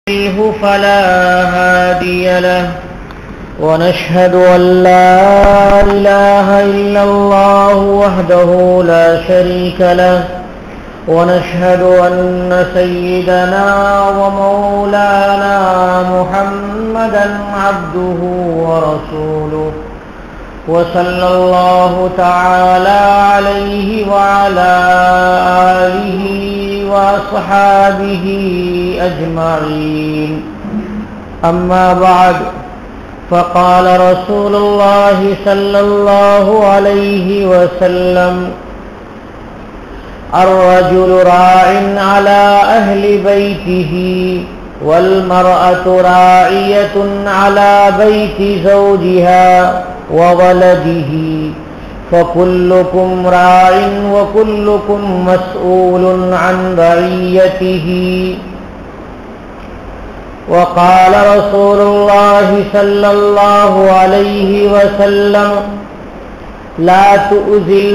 فلا هادي له ونشهد أن لا إله إلا الله وحده لا شريك له ونشهد أن سيدنا ومولانا محمدا عبده ورسوله وصلى الله تعالى عليه وعلى آله وأصحابه أجمعين أما بعد فقال رسول الله صلى الله عليه وسلم الرجل راع على أهل بيته والمرأة راعية على بيت زوجها وولده فكلكم راع وكلكم مسؤول عن رعيته. وقال رسول الله صلى الله عليه وسلم لا تؤذي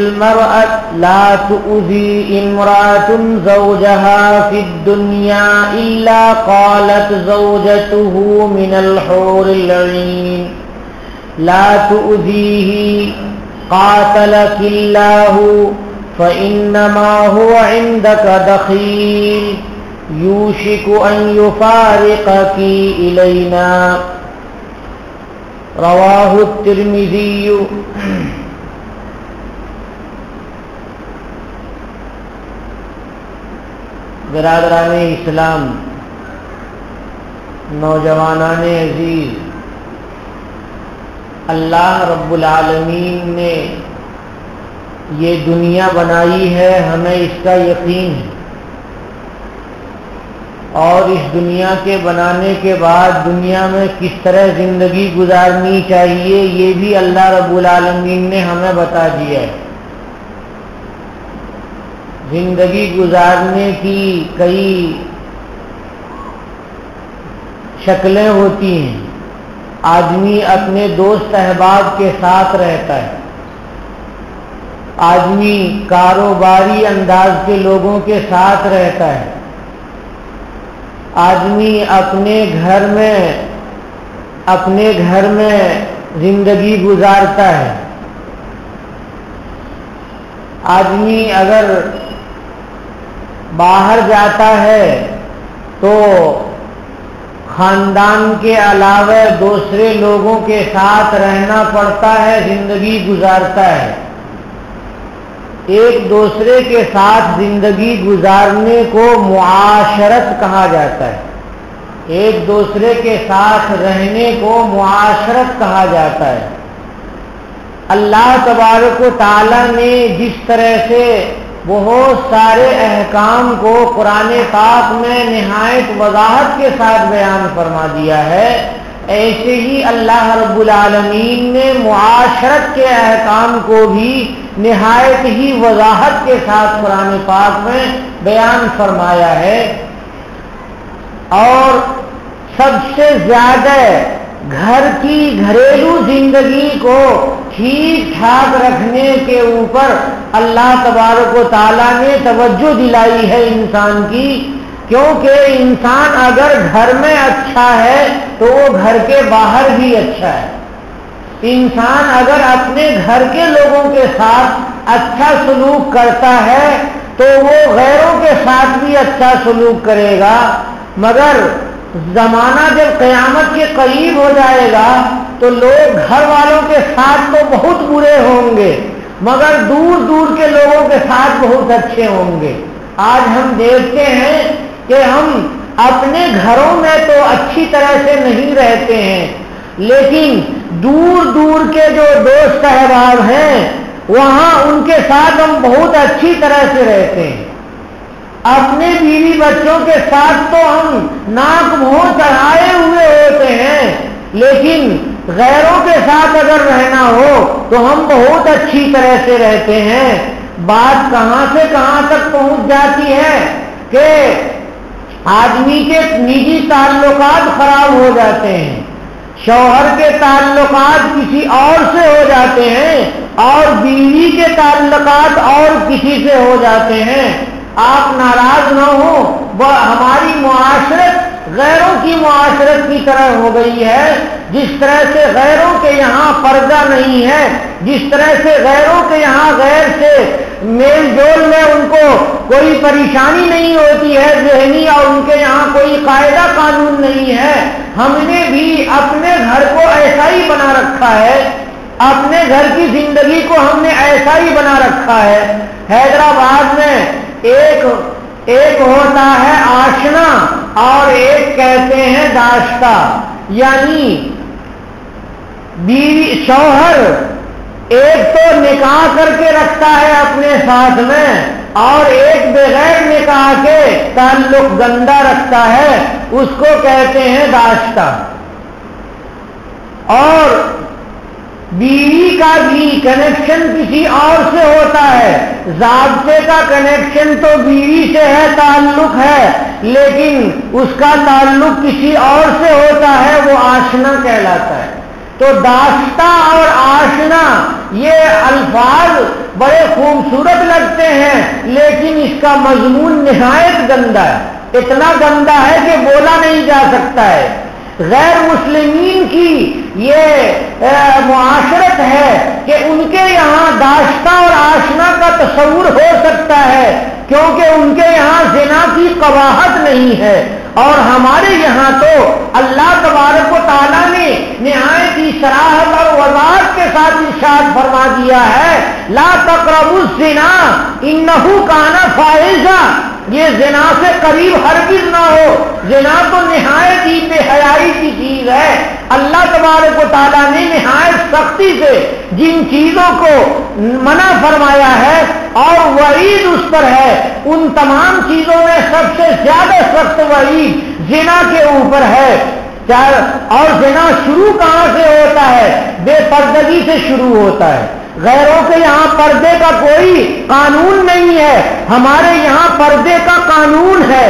امرأة زوجها في الدنيا إلا قالت زوجته من الحور العين لا تؤذيه قاتلك الله فإنما هو عندك دخيل يوشك أن يفارقك إلينا. رواه الترمذي. برادران اسلام، نوجوانان عزیز، اللہ رب العالمین نے یہ دنیا بنائی ہے، ہمیں اس کا یقین ہے، اور اس دنیا کے بنانے کے بعد دنیا میں کس طرح زندگی گزارنی چاہیے یہ بھی اللہ رب العالمین نے ہمیں بتا دیا ہے. زندگی گزارنے کی کئی شکلیں ہوتی ہیں. آدمی اپنے دوست احباب کے ساتھ رہتا ہے، آدمی کاروباری انداز کے لوگوں کے ساتھ رہتا ہے، آدمی اپنے گھر میں زندگی گزارتا ہے. آدمی اگر باہر جاتا ہے تو خاندان کے علاوہ دوسرے لوگوں کے ساتھ رہنا پڑتا ہے، زندگی گزارتا ہے. ایک دوسرے کے ساتھ زندگی گزارنے کو معاشرت کہا جاتا ہے، ایک دوسرے کے ساتھ رہنے کو معاشرت کہا جاتا ہے. اللہ تبارک و تعالی نے جس طرح سے بہت سارے احکام کو قرآن پاک میں نہایت وضاحت کے ساتھ بیان فرما دیا ہے، ایسے ہی اللہ رب العالمین نے معاشرت کے احکام کو بھی نہایت ہی وضاحت کے ساتھ قرآن پاک میں بیان فرمایا ہے. اور سب سے زیادہ گھر کی گھریلو زندگی کو ٹھیک ٹھاک رکھنے کے اوپر اللہ تبارک و تعالیٰ نے توجہ دلائی ہے انسان کی، کیونکہ انسان اگر گھر میں اچھا ہے تو وہ گھر کے باہر بھی اچھا ہے. انسان اگر اپنے گھر کے لوگوں کے ساتھ اچھا سلوک کرتا ہے تو وہ غیروں کے ساتھ بھی اچھا سلوک کرے گا. مگر زمانہ جب قیامت کے قریب ہو جائے گا تو لوگ گھر والوں کے ساتھ تو بہت برے ہوں گے مگر دور دور کے لوگوں کے ساتھ بہت اچھے ہوں گے. آج ہم دیکھتے ہیں کہ ہم اپنے گھروں میں تو اچھی طرح سے نہیں رہتے ہیں، لیکن دور دور کے جو دوست احباب ہیں وہاں ان کے ساتھ ہم بہت اچھی طرح سے رہتے ہیں. اپنے بیوی بچوں کے ساتھ تو ہم ناک منہ چڑھائے ہوئے ہوتے ہیں، لیکن غیروں کے ساتھ اگر رہنا ہو تو ہم بہت اچھی طرح سے رہتے ہیں. بات کہاں سے کہاں تک پہنچ جاتی ہے کہ آدمی کے نجی تعلقات خراب ہو جاتے ہیں، شوہر کے تعلقات کسی اور سے ہو جاتے ہیں اور بیوی کے تعلقات اور کسی سے ہو جاتے ہیں. آپ ناراض نہ ہوں، ہماری معاشرت غیروں کی معاشرت کی طرح ہو گئی ہے، جس طرح سے غیروں کے یہاں پردہ نہیں ہے، جس طرح سے غیروں کے یہاں غیر سے میل جول میں ان کو کوئی پریشانی نہیں ہوتی ہے ذہنی، اور ان کے یہاں کوئی قاعدہ قانون نہیں ہے، ہم نے بھی اپنے گھر کو ایسا ہی بنا رکھا ہے، اپنے گھر کی زندگی کو ہم نے ایسا ہی بنا رکھا ہے۔ حیدرآباد میں ایک ہوتا ہے آشنا اور ایک کہتے ہیں داشتہ، یعنی بیوی شوہر ایک تو نکاح کر کے رکھتا ہے اپنے ساتھ میں، اور ایک بغیر نکاح کے تعلق گندا رکھتا ہے، اس کو کہتے ہیں داشتہ۔ اور بیوی کا بھی کنیکشن کسی اور سے ہوتا ہے، ضابطے کا کنیکشن تو بیوی سے ہے، تعلق ہے، لیکن اس کا تعلق کسی اور سے ہوتا ہے، وہ آشنا کہلاتا ہے۔ تو داشتہ اور آشنا یہ الفاظ بڑے خوبصورت لگتے ہیں، لیکن اس کا مضمون نہایت گندا ہے، اتنا گندا ہے کہ بولا نہیں جا سکتا ہے۔ غیر مسلمین کی یہ معاشرت ہے کہ ان کے یہاں داشتہ اور آشنا کا تصور ہو سکتا ہے، کیونکہ ان کے یہاں زنا کی قباحت نہیں ہے، اور ہمارے یہاں تو اللہ تبارک و تعالیٰ نے نہایت ہی صراحت اور وضاحت کے ساتھ ارشاد فرما دیا ہے، لا تقربوا الزنا انہ کان فاحشہ، یہ زنا سے قریب ہرگز نہ ہو۔ زنا تو نہایت ہی بے حیائی کی چیز ہے، اللہ تبارک و تعالیٰ نے نہایت سختی سے جن چیزوں کو منع فرمایا ہے اور وعید اس پر ہے، ان تمام چیزوں میں سب سے زیادہ سخت وعید زنا کے اوپر ہے۔ اور زنا شروع کہاں سے ہوتا ہے؟ بے پردگی سے شروع ہوتا ہے۔ غیروں کے یہاں پردے کا کوئی قانون نہیں ہے، ہمارے یہاں پردے کا قانون ہے۔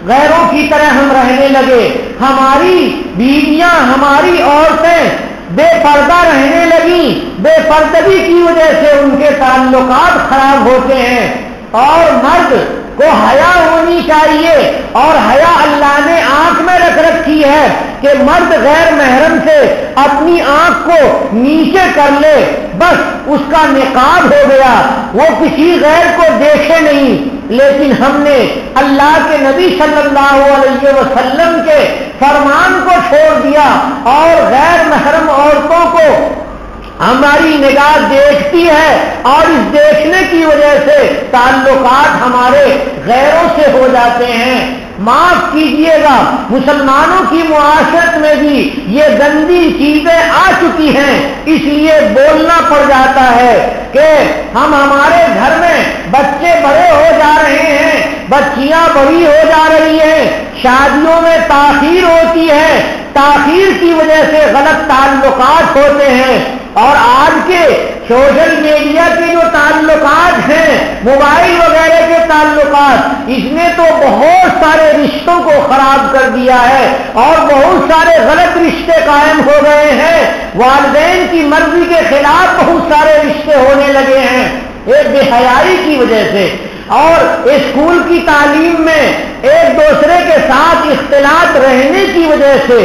غیروں کی طرح ہم رہنے لگے، ہماری بیویاں، ہماری عورتیں بے پردہ رہنے لگیں، بے پردگی کی وجہ سے ان کے تعلقات خراب ہوتے ہیں۔ اور مرد کو حیا ہونی چاہیے، اور حیا اللہ نے آنکھ میں رکھ رکھی ہے کہ مرد غیر محرم سے اپنی آنکھ کو نیچے کر لے، بس اس کا نقاب ہو گیا، وہ کسی غیر کو دیکھے نہیں۔ لیکن ہم نے اللہ کے نبی صلی اللہ علیہ وسلم کے فرمان کو چھوڑ دیا، اور غیر محرم عورتوں کو ہماری نگاہ دیکھتی ہے، اور اس دیکھنے کی وجہ سے تعلقات ہمارے غیروں سے ہو جاتے ہیں۔ معاف کیجئے گا، مسلمانوں کی معاشرت میں بھی یہ گندی چیزیں آ چکی ہیں، اس لیے بولنا پڑ جاتا ہے کہ ہمارے گھر میں بچے بڑے ہو جا رہے ہیں، بچیاں بڑی ہو جا رہی ہیں، شادیوں میں تاخیر ہوتی ہے، تاخیر کی وجہ سے غلط تعلقات ہوتے ہیں۔ اور آج کے سوشل میڈیا کے جو تعلقات ہیں، موبائل وغیرہ کے تعلقات، اس نے تو بہت سارے رشتوں کو خراب کر دیا ہے، اور بہت سارے غلط رشتے قائم ہو گئے ہیں، والدین کی مرضی کے خلاف بہت سارے رشتے ہونے لگے ہیں، ایک بے حیائی کی وجہ سے۔ اور اسکول کی تعلیم میں ایک دوسرے کے ساتھ اختلاط رہنے کی وجہ سے،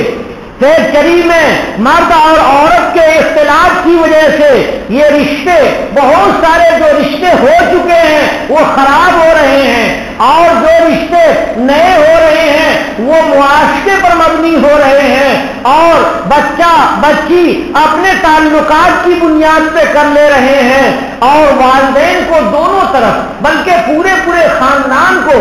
فیکٹری میں مرد اور عورت کے اختلاط کی وجہ سے یہ رشتے، بہت سارے جو رشتے ہو چکے ہیں وہ خراب ہو رہے ہیں، اور جو رشتے نئے ہو رہے ہیں وہ معاشرے پر مبنی ہو رہے ہیں، اور بچہ بچی اپنے تعلقات کی بنیاد پہ کر لے رہے ہیں، اور والدین کو دونوں طرف بلکہ پورے خاندان کو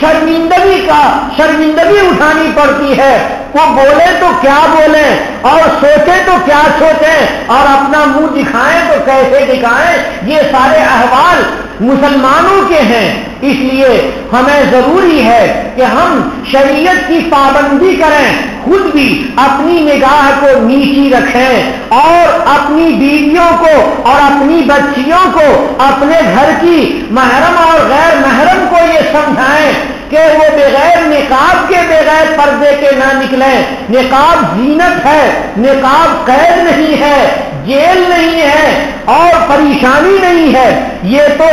شرمندگی اٹھانی پڑتی ہے۔ وہ بولے تو کیا بولیں، اور سوچے تو کیا سوچیں، اور اپنا منہ دکھائیں تو کیسے دکھائیں، یہ سارے احوال مسلمانوں کے ہیں۔ اس لیے ہمیں ضروری ہے کہ ہم شریعت کی پابندی کریں، خود بھی اپنی نگاہ کو نیچی رکھیں، اور اپنی بیویوں کو اور اپنی بچیوں کو اپنے گھر کی محرم اور غیر محرم کو یہ سمجھائیں کہ وہ بغیر نقاب کے، بغیر پردے کے نہ نکلیں۔ نقاب زینت ہے، نقاب قید نہیں ہے، جیل نہیں ہے، اور پریشانی نہیں ہے، یہ تو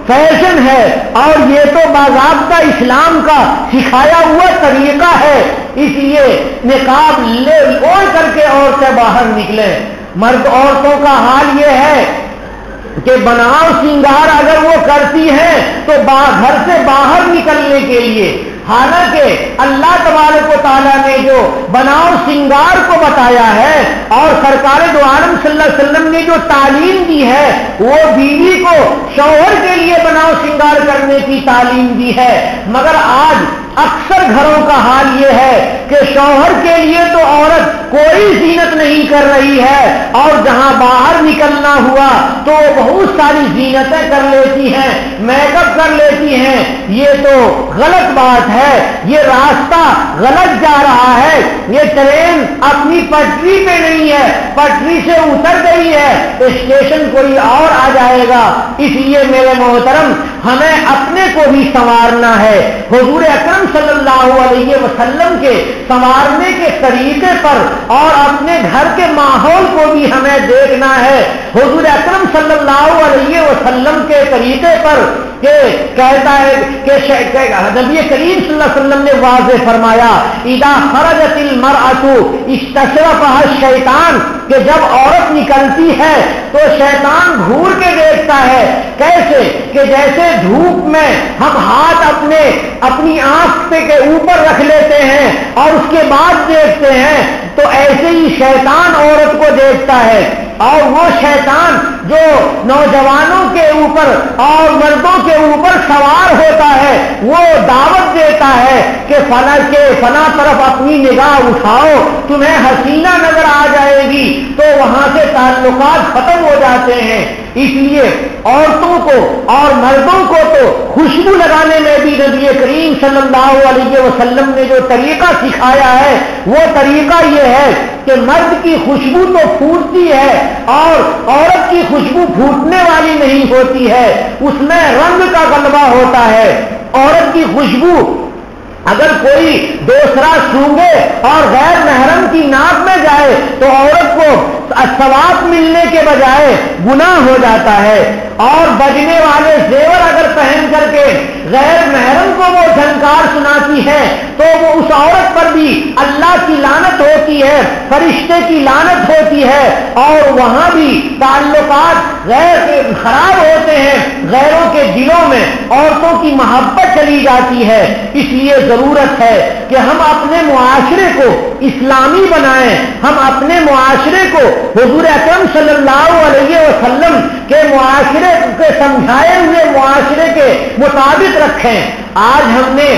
فیشن ہے اور یہ تو باضابطہ اسلام کا سکھایا ہوا طریقہ ہے، اس لیے نقاب لے اوڑھ کر کے عورتیں باہر نکلیں۔ مرد عورتوں کا حال یہ ہے کہ بناؤ سنگار اگر وہ کرتی ہیں تو گھر سے باہر نکلنے کے لیے، حالانکہ اللہ تبارک و تعالیٰ نے جو بناؤ سنگار کو بتایا ہے اور سرکار دو عالم صلی اللہ علیہ وسلم نے جو تعلیم دی ہے وہ بیوی کو شوہر کے لیے بناؤ سنگار کرنے کی تعلیم دی ہے، مگر آج اکثر گھروں کا حال یہ ہے کہ شوہر کے لیے تو عورت کوئی زینت نہیں کر رہی ہے اور جہاں باہر نکلنا ہوا تو بہت ساری زینتیں کر لیتی ہیں، میک اپ کر لیتی ہیں۔ یہ تو غلط بات ہے، یہ راستہ غلط جا رہا ہے، یہ ٹرین اپنی پٹری پہ نہیں ہے، پٹری سے اتر گئی ہے، اسٹیشن کوئی اور آ جائے گا۔ اس لیے میرے محترم ہمیں اپنے کو بھی سنوارنا ہے، حضور اکرم صلی اللہ علیہ وسلم کے سنوارنے کے طریقے پر اور اپنے گھر کے ماحول کو بھی ہمیں دیکھنا ہے۔ حضور اکرم صلی اللہ علیہ وسلم کے طریقے پر کہ کہتا ہے کہ نبی کریم صلی اللہ علیہ وسلم نے واضح فرمایا اذا خرجت المرأة استشرفها الشیطان، کہ جب عورت نکلتی ہے تو شیطان گھور کے دیکھتا ہے، کیسے کہ جیسے دھوپ میں ہم ہاتھ اپنی آنکھ پہ کے اوپر رکھ لیتے ہیں اور اس کے بعد دیکھتے ہیں، تو ایسے ہی شیطان عورت کو دیکھتا ہے، اور وہ شیطان جو نوجوانوں کے اوپر اور مردوں کے اوپر سوار ہوتا ہے وہ دعوت دیتا ہے کہ فلاں طرف اپنی نگاہ اٹھاؤ، تمہیں حسینہ نظر آ جائے گی، تو وہاں سے تعلقات ختم ہو جاتے ہیں۔ اس لیے عورتوں کو اور مردوں کو تو خوشبو لگانے میں بھی نبی کریم صلی اللہ علیہ وسلم نے جو طریقہ سکھایا ہے وہ طریقہ یہ ہے کہ مرد کی خوشبو تو پھوٹتی ہے اور عورت کی خوشبو پھوٹنے والی نہیں ہوتی ہے، اس میں رنگ کا غلبہ ہوتا ہے۔ عورت کی خوشبو اگر کوئی دوسرا سونگے اور غیر محرم کی ناک میں جائے تو عورت کو ثواب ملنے کے بجائے گناہ ہو جاتا ہے، اور بجنے والے زیور اگر پہن کر کے غیر محرم کو وہ جھنکار سناتی ہے تو وہ اس عورت پر بھی اللہ کی لعنت ہوتی ہے، فرشتے کی لعنت ہوتی ہے، اور وہاں بھی تعلقات غیر خراب ہوتے ہیں، غیروں کے دلوں میں عورتوں کی محبت چلی جاتی ہے۔ اس لیے ضرورت ہے کہ ہم اپنے معاشرے کو اسلامی بنائیں، ہم اپنے معاشرے کو حضور اکرم صلی اللہ علیہ وسلم کے معاشرے کے سمجھائے ہوئے معاشرے کے مطابق رکھیں۔ آج ہم نے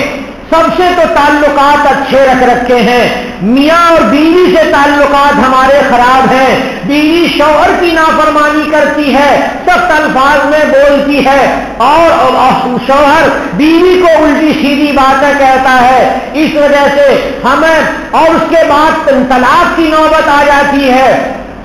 سب سے تو تعلقات اچھے رکھ رکھے ہیں، میاں اور بیوی سے تعلقات ہمارے خراب ہیں، بیوی شوہر کی نافرمانی کرتی ہے، سخت الفاظ میں بولتی ہے، اور شوہر بیوی کو الٹی سیدھی باتیں کہتا ہے، اس وجہ سے ہمیں اور اس کے بعد طلاق کی نوبت آ جاتی ہے۔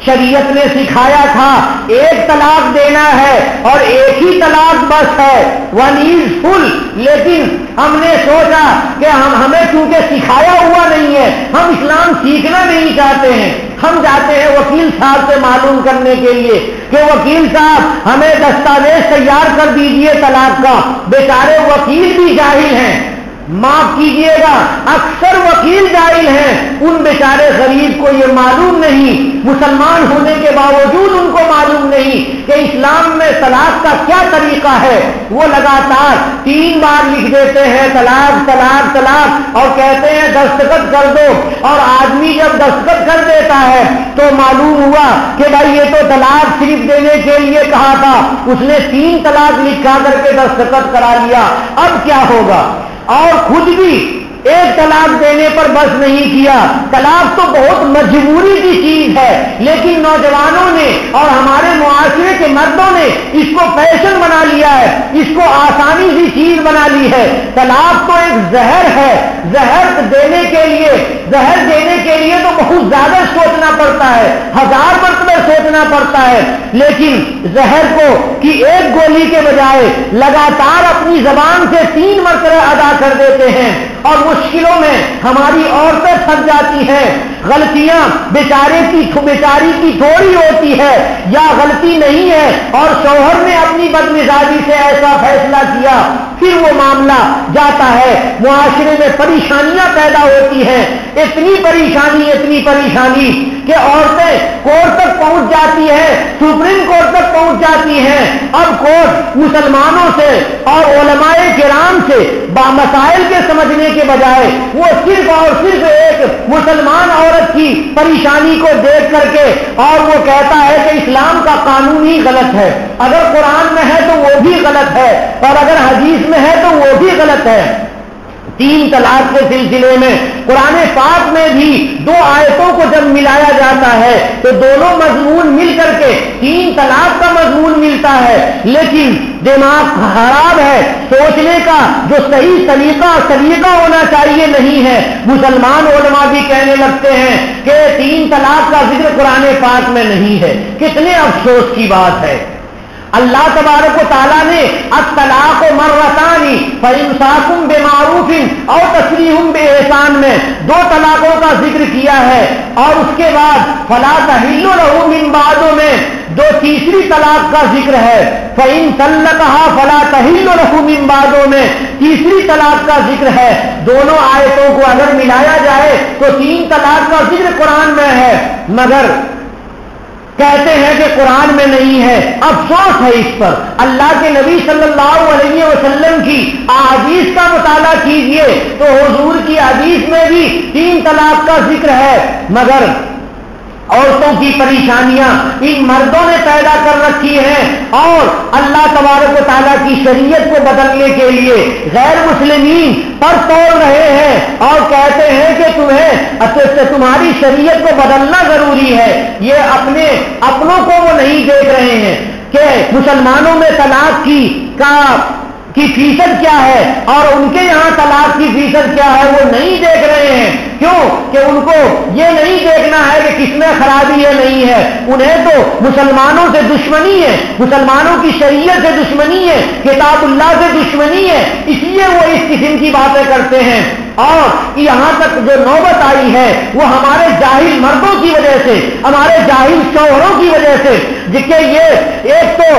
شریعت نے سکھایا تھا ایک طلاق دینا ہے اور ایک ہی طلاق بس ہے، ون از فل، لیکن ہم نے سوچا کہ ہمیں چونکہ سکھایا ہوا نہیں ہے، ہم اسلام سیکھنا نہیں چاہتے ہیں، ہم جاتے ہیں وکیل صاحب سے معلوم کرنے کے لیے کہ وکیل صاحب ہمیں دستاویز تیار کر دیجئے طلاق کا۔ بیچارے وکیل بھی جاہل ہیں، معاف کیجئے گا، اکثر وکیل جاہل ہیں، ان بیچارے غریب کو یہ معلوم نہیں، مسلمان ہونے کے باوجود ان کو معلوم نہیں کہ اسلام میں طلاق کا کیا طریقہ ہے۔ وہ لگاتار 3 بار لکھ دیتے ہیں طلاق طلاق طلاق اور کہتے ہیں دستخط کر دو، اور آدمی جب دستخط کر دیتا ہے تو معلوم ہوا کہ بھائی یہ تو طلاق صرف دینے کے لیے کہا تھا، اس نے 3 طلاق لکھا کر کے دستخط کرا لیا، اب کیا ہوگا؟ اور خود بھی ایک طلاق دینے پر بس نہیں کیا، طلاق تو بہت مجبوری کی چیز ہے، لیکن نوجوانوں نے اور ہمارے معاشرے کے مردوں نے اس کو فیشن بنا لیا ہے، اس کو آسانی سی چیز بنا لی ہے۔ طلاق تو ایک زہر ہے، زہر دینے کے لیے تو بہت زیادہ سوچنا پڑتا ہے، 1000 مرتبہ سوچنا پڑتا ہے، لیکن زہر کو کی ایک گولی کے بجائے لگاتار اپنی زبان سے 3 مرتبہ ادا کر دیتے ہیں، اور مشکلوں میں ہماری عورتیں پھنس جاتی ہیں۔ غلطیاں بیچاری کی تھوڑی ہوتی ہے یا غلطی نہیں ہے اور شوہر نے اپنی بدمزاجی سے ایسا فیصلہ کیا، پھر وہ معاملہ جاتا ہے، معاشرے میں پریشانیاں پیدا ہوتی ہیں، اتنی پریشانی کہ عورتیں کورٹ تک پہنچ جاتی ہیں، سپریم کورٹ تک پہنچ جاتی ہیں۔ اب کورٹ مسلمانوں سے اور علماء کرام سے مسائل کے سمجھنے کے بجائے وہ صرف اور صرف ایک مسلمان عورت کی پریشانی کو دیکھ کر کے اور وہ کہتا ہے کہ اسلام کا قانون ہی غلط ہے، اگر قرآن میں ہے تو وہ بھی غلط ہے اور اگر حدیث میں ہے تو وہ بھی غلط ہے۔ 3 طلاق کے سلسلے میں قرآن پاک میں بھی 2 آیتوں کو جب ملایا جاتا ہے تو دونوں مضمون مل کر کے 3 طلاق کا مضمون ملتا ہے، لیکن دماغ خراب ہے، سوچنے کا جو صحیح طریقہ ہونا چاہیے نہیں ہے۔ مسلمان علماء بھی کہنے لگتے ہیں کہ 3 طلاق کا ذکر قرآن پاک میں نہیں ہے، کتنے افسوس کی بات ہے۔ اللہ تبارک و تعالیٰ نے الطلاق مرتان فامساک بمعروف او تسریح باحسان میں 2 طلاقوں کا ذکر کیا ہے اور اس کے بعد فلا تحل له من بعد میں 2 تیسری طلاق کا ذکر ہے، فإن طلقها فلا تحل له من بعد میں تیسری طلاق کا ذکر ہے۔ دونوں آیتوں کو اگر ملایا جائے تو 3 طلاق کا ذکر قرآن میں ہے، مگر کہتے ہیں کہ قرآن میں نہیں ہے۔ افسوس ہے اس پر۔ اللہ کے نبی صلی اللہ علیہ وسلم کی احادیث کا مطالعہ کیجئے تو حضور کی حدیث میں بھی 3 طلاق کا ذکر ہے، مگر عورتوں کی پریشانیاں ان مردوں نے پیدا کر رکھی ہیں اور اللہ تبارک و تعالیٰ کی شریعت کو بدلنے کے لیے غیر مسلمین پر توڑ رہے ہیں اور کہتے ہیں کہ تمہاری شریعت کو بدلنا ضروری ہے۔ یہ اپنوں کو وہ نہیں دیکھ رہے ہیں کہ مسلمانوں میں طلاق کی فیصد کیا ہے اور ان کے یہاں طلاق کی فیصد کیا ہے، وہ نہیں دیکھ رہے ہیں۔ کیوں کہ ان کو یہ نہیں دیکھنا ہے کہ کس میں خرابی ہے نہیں ہے، انہیں تو مسلمانوں سے دشمنی ہے، مسلمانوں کی شریعت سے دشمنی ہے، کتاب اللہ سے دشمنی ہے، اس لیے وہ اس قسم کی باتیں کرتے ہیں۔ اور یہاں تک جو نوبت آئی ہے وہ ہمارے جاہل مردوں کی وجہ سے، ہمارے جاہل شوہروں کی وجہ سے، کہ یہ ایک تو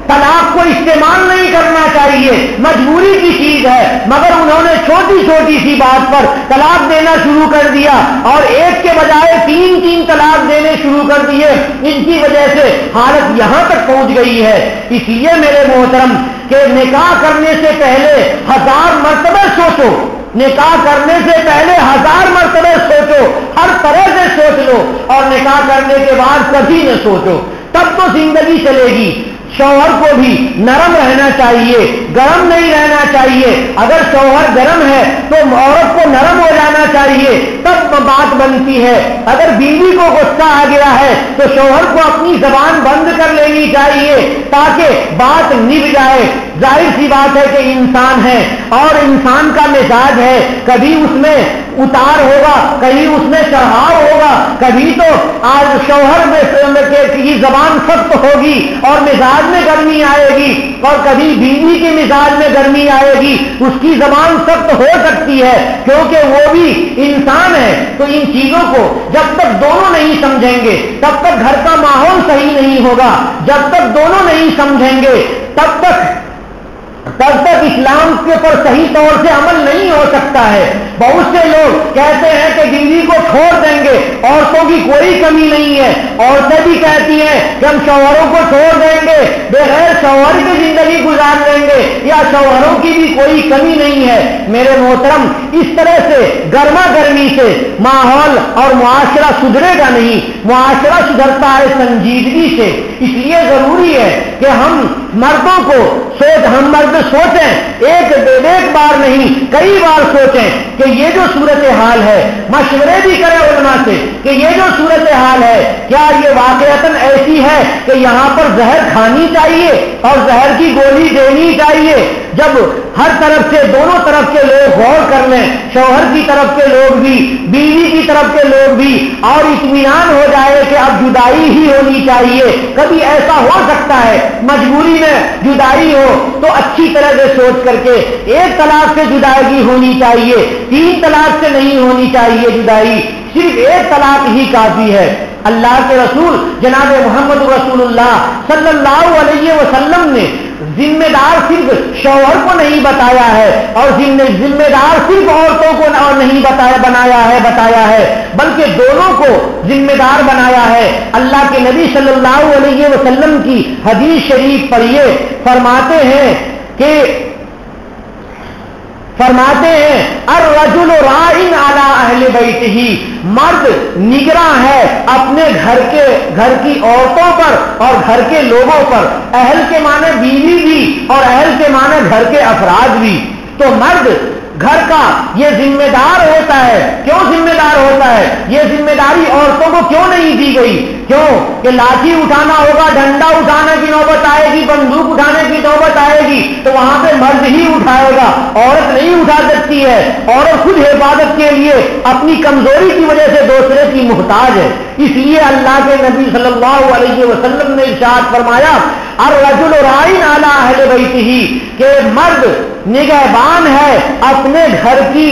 طلاق کو استعمال نہیں کرنا چاہیے، مجبوری کی چیز ہے، مگر انہوں نے چھوٹی سی بات پر طلاق دینا شروع کر دیا اور ایک کے بجائے 3 طلاق دینے شروع کر دیے۔ ان کی وجہ سے حالت یہاں تک پہنچ گئی ہے۔ اس لیے میرے محترم کہ نکاح کرنے سے پہلے 1000 مرتبہ سوچو، نکاح کرنے سے پہلے 1000 مرتبہ سوچو، ہر طرح سے سوچ لو اور نکاح کرنے کے بعد کبھی نہ سوچو، تب تو زندگی چلے گی۔ شوہر کو بھی نرم رہنا چاہیے، گرم نہیں رہنا چاہیے۔ اگر شوہر گرم ہے تو عورت کو نرم ہو جانا چاہیے، تب بات بنتی ہے۔ اگر بیوی کو غصہ آ گیا ہے تو شوہر کو اپنی زبان بند کر لینی چاہیے تاکہ بات نبھ جائے۔ ظاہر سی بات ہے کہ انسان ہے اور انسان کا مزاج ہے، کبھی اس میں اتار ہوگا، کبھی اس میں چڑھاؤ ہوگا، کبھی تو آج شوہر کی زبان سخت ہوگی اور مزاج میں گرمی آئے گی اور کبھی بیوی کے مزاج میں گرمی آئے گی، اس کی زبان سخت ہو سکتی ہے کیونکہ وہ بھی انسان ہے۔ تو ان چیزوں کو جب تک دونوں نہیں سمجھیں گے تب تک گھر کا ماحول صحیح نہیں ہوگا، جب تک دونوں نہیں سمجھیں گے تب تک اسلام کے اوپر صحیح طور سے عمل نہیں ہو سکتا ہے۔ بہت سے لوگ کہتے ہیں کہ بیوی کو چھوڑ دیں گے، عورتوں کی کوئی کمی نہیں ہے، عورتیں بھی کہتی ہیں کہ ہم شوہروں کو چھوڑ دیں گے، بغیر شوہر کی زندگی گزار لیں گے، یا شوہروں کی بھی کوئی کمی نہیں ہے۔ میرے محترم، اس طرح سے گرما گرمی سے ماحول اور معاشرہ سدھرے گا نہیں، معاشرہ سدھرتا ہے سنجیدگی سے۔ اس لیے ضروری ہے کہ ہم مردوں کو ہم مرد سوچیں، ایک بار نہیں کئی بار سوچیں کہ یہ جو صورتحال ہے، مشورے بھی کریں علماء سے کہ یہ جو صورتحال ہے کیا یہ واقعتاً ایسی ہے کہ یہاں پر زہر کھانی چاہیے اور زہر کی گولی دینی چاہیے۔ جب ہر طرف سے دونوں طرف کے لوگ غور کر لیں، شوہر کی طرف کے لوگ بھی، بیوی کی طرف کے لوگ بھی اور اطمینان ہو جائے کہ اب جدائی ہی ہونی چاہیے. کبھی ایسا ہو سکتا ہے مجبوری میں جدائی ہو تو اچھی طرح سے سوچ کر کے ایک طلاق سے جدائی ہونی چاہیے, 3 طلاق سے نہیں ہونی چاہیے جدائی, صرف ایک طلاق ہی کافی ہے. اللہ کے رسول جناب محمد رسول اللہ صلی اللہ علیہ وسلم نے ذمہ دار صرف شوہر کو نہیں بتایا ہے اور ذمہ دار صرف عورتوں کو نہیں بتایا ہے بلکہ دونوں کو ذمہ دار بنایا ہے. اللہ کے نبی صلی اللہ علیہ وسلم کی حدیث شریف پڑھیے, فرماتے ہیں الرجل راعٍ علی اہل بیتہ, مرد نگراں ہے اپنے گھر کی عورتوں پر اور گھر کے لوگوں پر. اہل کے معنی بیوی بھی اور اہل کے معنی گھر کے افراد بھی. تو مرد گھر کا یہ ذمہ دار ہوتا ہے. کیوں ذمہ دار ہوتا ہے؟ یہ ذمہ داری عورتوں کو کیوں نہیں دی گئی؟ کیوں کہ لاٹھی اٹھانا ہوگا, ڈنڈا اٹھانے کی نوبت آئے گی, بندوق اٹھانے کی نوبت آئے گی تو وہاں پہ مرد ہی اٹھائے گا, عورت نہیں اٹھا سکتی ہے. عورت خود حفاظت کے لیے اپنی کمزوری کی وجہ سے دوسرے کی محتاج ہے. اس لیے اللہ کے نبی صلی اللہ علیہ وسلم نے ارشاد فرمایا الرجل راعٍ علی اہل بیتہ, کہ مرد نگہبان ہے اپنے گھر کی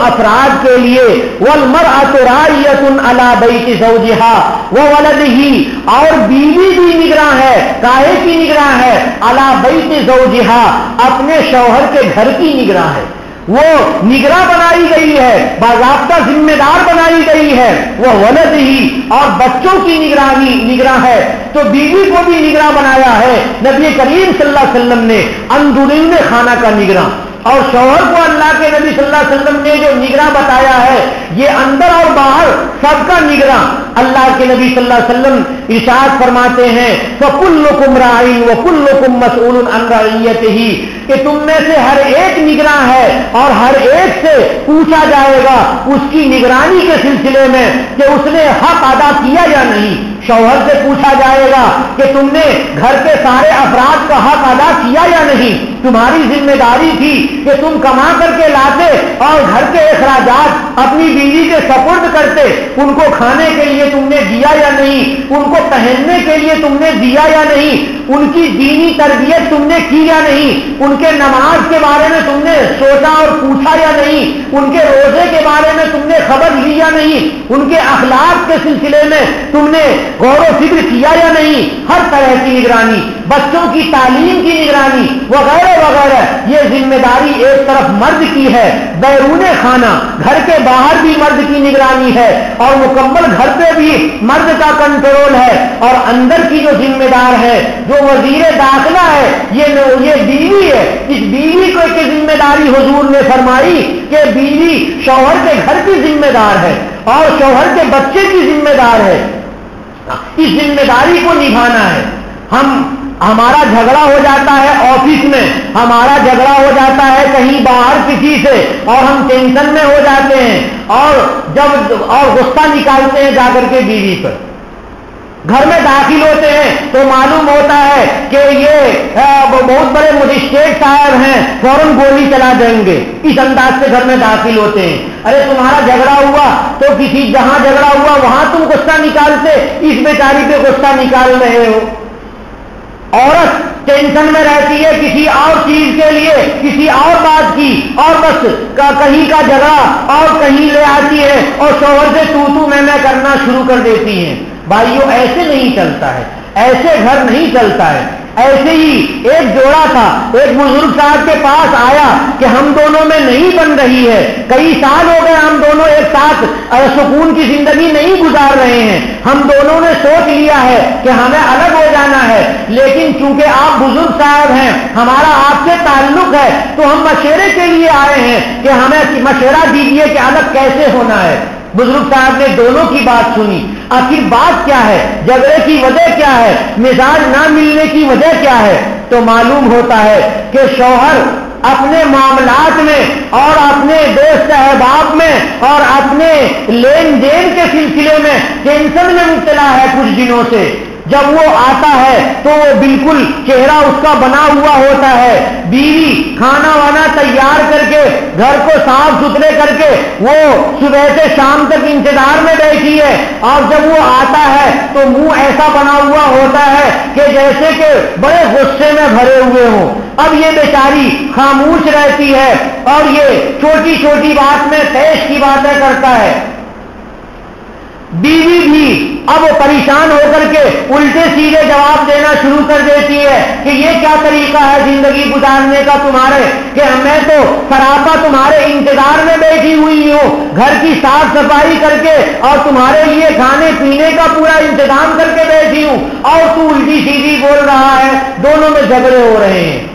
افراد کے لیے. والمرأة راعیۃ علی بیت زوجہا وولدہ, اور بیوی بھی نگراں ہے. کاہے کی نگراں ہے؟ علی بیت زوجہا, اپنے شوہر کے گھر کی نگراں ہے. وہ نگراں بنائی گئی ہے, باضابطہ ذمہ دار بنائی گئی ہے. وہ ولد ہی, اور بچوں کی نگراں ہے. تو بیوی کو بھی نگراں بنایا ہے نبی کریم صلی اللہ علیہ وسلم نے, اندرون خانہ کا نگراں. اور شوہر کو اللہ کے نبی صلی اللہ علیہ وسلم نے جو نگراں بتایا ہے یہ اندر اور باہر سب کا نگراں. اللہ کے نبی صلی اللہ علیہ وسلم ارشاد فرماتے ہیں فَكُلُّكُمْ رَاعٍ وَكُلُّكُمْ مَسْئُولٌ عَنْ رَعِيَّتِهِ, کہ تم میں سے ہر ایک نگراں ہے اور ہر ایک سے پوچھا جائے گا اس کی نگرانی کے سلسلے میں کہ اس نے حق ادا کیا یا نہیں. شوہر سے پوچھا جائے گا کہ تم نے گھر کے سارے افراد کا حق ادا کیا یا نہیں. تمہاری ذمہ داری تھی کہ تم کما کر کے لاتے اور گھر کے اخراجات اپنی بیوی کے سپرد کرتے. ان کو کھانے کے لیے تم نے دیا یا نہیں, ان کو پہننے کے لیے تم نے دیا یا نہیں, ان کی دینی تربیت تم نے کی یا نہیں, ان کے نماز کے بارے میں تم نے سوچا اور پوچھا یا نہیں, ان کے روزے کے بارے میں تم نے خبر لی یا نہیں, ان کے اخلاق کے سلسلے میں تم نے غور و فکر کیا یا نہیں. ہر طرح کی نگرانی, بچوں کی تعلیم کی نگرانی وغیرہ وغیرہ, یہ ذمہ داری ایک طرف مرد کی ہے. بیرون خانہ گھر کے باہر بھی مرد کی نگرانی ہے اور مکمل گھر پہ بھی مرد کا کنٹرول ہے. اور اندر کی جو ذمہ دار ہے, جو وزیر داخلہ ہے, یہ بیوی ہے. اس بیوی کو ایک ذمہ داری حضور نے فرمائی کہ بیوی شوہر کے گھر کی ذمہ دار ہے اور شوہر کے بچے کی ذمہ دار ہے. اس ذمہ داری کو نبھانا ہے. ہمارا جھگڑا ہو جاتا ہے آفس میں, ہمارا جھگڑا ہو جاتا ہے کہیں باہر کسی سے اور ہم ٹینشن میں ہو جاتے ہیں اور غصہ نکالتے ہیں جا کر کے بیوی پر. گھر میں داخل ہوتے ہیں تو معلوم ہوتا ہے کہ یہ بہت بڑے مجسٹریٹ صاحب ہیں, فوراً گولی چلا دیں گے. اس انداز سے گھر میں داخل ہوتے ہیں. ارے تمہارا جھگڑا ہوا تو جہاں جھگڑا ہوا وہاں تم غصہ نکالتے, اس بیچاری پہ غصہ نکال رہے ہو. عورت ٹینشن میں رہتی ہے کسی اور چیز کے لیے, کسی اور بات کی, اور بس کہیں کا جھگڑا اور کہیں لے آتی ہے اور شوہر سے تو میں کرنا شروع کر دیتی ہیں. بھائیوں ایسے نہیں چلتا ہے, ایسے گھر نہیں چلتا ہے. ایسے ہی ایک جوڑا تھا, ایک بزرگ صاحب کے پاس آیا کہ ہم دونوں میں نہیں بن رہی ہے, کئی سال ہو گئے ہم دونوں ایک ساتھ سکون کی زندگی نہیں گزار رہے ہیں, ہم دونوں نے سوچ لیا ہے کہ ہمیں الگ ہو جانا ہے, لیکن چونکہ آپ بزرگ صاحب ہیں, ہمارا آپ سے تعلق ہے, تو ہم مشورے کے لیے آئے ہیں کہ ہمیں مشورہ دیجیے کہ الگ کیسے ہونا ہے. بزرگ صاحب نے دونوں کی بات سنی. آخر بات کیا ہے, جھگڑے کی وجہ کیا ہے, مزاج نہ ملنے کی وجہ کیا ہے؟ تو معلوم ہوتا ہے کہ شوہر اپنے معاملات میں اور اپنے دوست احباب میں اور اپنے لین دین کے سلسلے میں ٹینشن میں مبتلا ہے کچھ دنوں سے. جب وہ آتا ہے تو وہ بالکل چہرہ اس کا بنا ہوا ہوتا ہے، بیوی کھانا وانا تیار کر کے گھر کو صاف ستھرے کر کے وہ صبح سے شام تک انتظار میں بیٹھی ہے، اور جب وہ آتا ہے تو منہ ایسا بنا ہوا ہوتا ہے کہ جیسے کہ بڑے غصے میں بھرے ہوئے ہوں۔ اب یہ بیچاری خاموش رہتی ہے اور یہ چھوٹی چھوٹی بات میں تیش کی باتیں کرتا ہے۔ بیوی بھی اب وہ پریشان ہو کر کے الٹے سیدھے جواب دینا شروع کر دیتی ہے کہ یہ کیا طریقہ ہے زندگی گزارنے کا تمہارے، کہ میں تو سراپا تمہارے انتظار میں بیٹھی ہوئی ہوں، گھر کی صاف صفائی کر کے اور تمہارے لیے کھانے پینے کا پورا انتظام کر کے بیٹھی ہوں، اور تو الٹی سیدھی بول رہا ہے۔ دونوں میں جھگڑے ہو رہے ہیں۔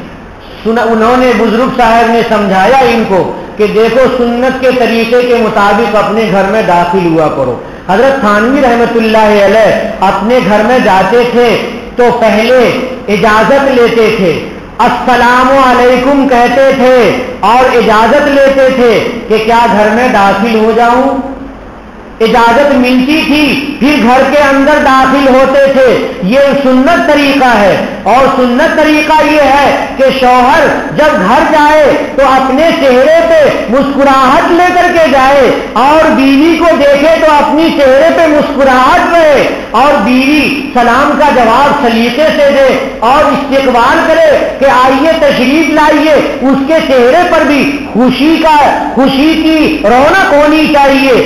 انہوں نے بزرگ صاحب نے سمجھایا ان کو کہ دیکھو سنت کے طریقے کے مطابق اپنے گھر میں داخل ہوا کرو۔ حضرت تھانوی رحمت اللہ علیہ اپنے گھر میں جاتے تھے تو پہلے اجازت لیتے تھے، السلام علیکم کہتے تھے اور اجازت لیتے تھے کہ کیا گھر میں داخل ہو جاؤں، اجازت ملتی تھی، پھر گھر کے اندر داخل ہوتے تھے۔ یہ سنت طریقہ ہے، اور سنت طریقہ یہ ہے کہ شوہر جب گھر جائے تو اپنے چہرے پہ مسکراہٹ لے کر کے جائے، اور بیوی کو دیکھے تو اپنی چہرے پہ مسکراہٹ رہے، اور بیوی سلام کا جواب سلیقے سے دے اور استقبال کرے کہ آئیے تشریف لائیے، اس کے چہرے پر بھی خوشی کی رونق ہونی چاہیے۔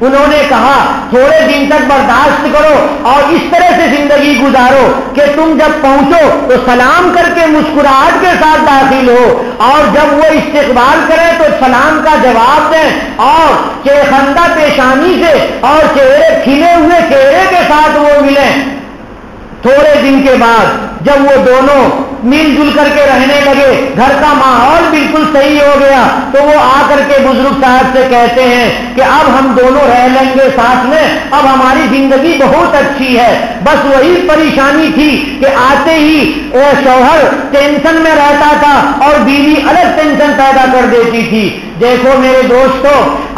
انہوں نے کہا تھوڑے دن تک برداشت کرو اور اس طرح سے زندگی گزارو کہ تم جب پہنچو تو سلام کر کے مسکراہٹ کے ساتھ داخل ہو، اور جب وہ استقبال کریں تو سلام کا جواب دیں اور چہخندہ پیشانی سے اور چہرے کھلے ہوئے چہرے کے ساتھ وہ ملیں۔ تھوڑے دن کے بعد جب وہ دونوں مل جل کر کے رہنے لگے، گھر کا ماحول بالکل صحیح ہو گیا، تو وہ آ کر کے بزرگ صاحب سے کہتے ہیں کہ اب ہم دونوں رہ لیں گے ساتھ میں، اب ہماری زندگی بہت اچھی ہے۔ بس وہی پریشانی تھی کہ آتے ہی شوہر ٹینشن میں رہتا تھا اور بیوی الگ ٹینشن پیدا کر دیتی تھی۔ دیکھو میرے دوستو،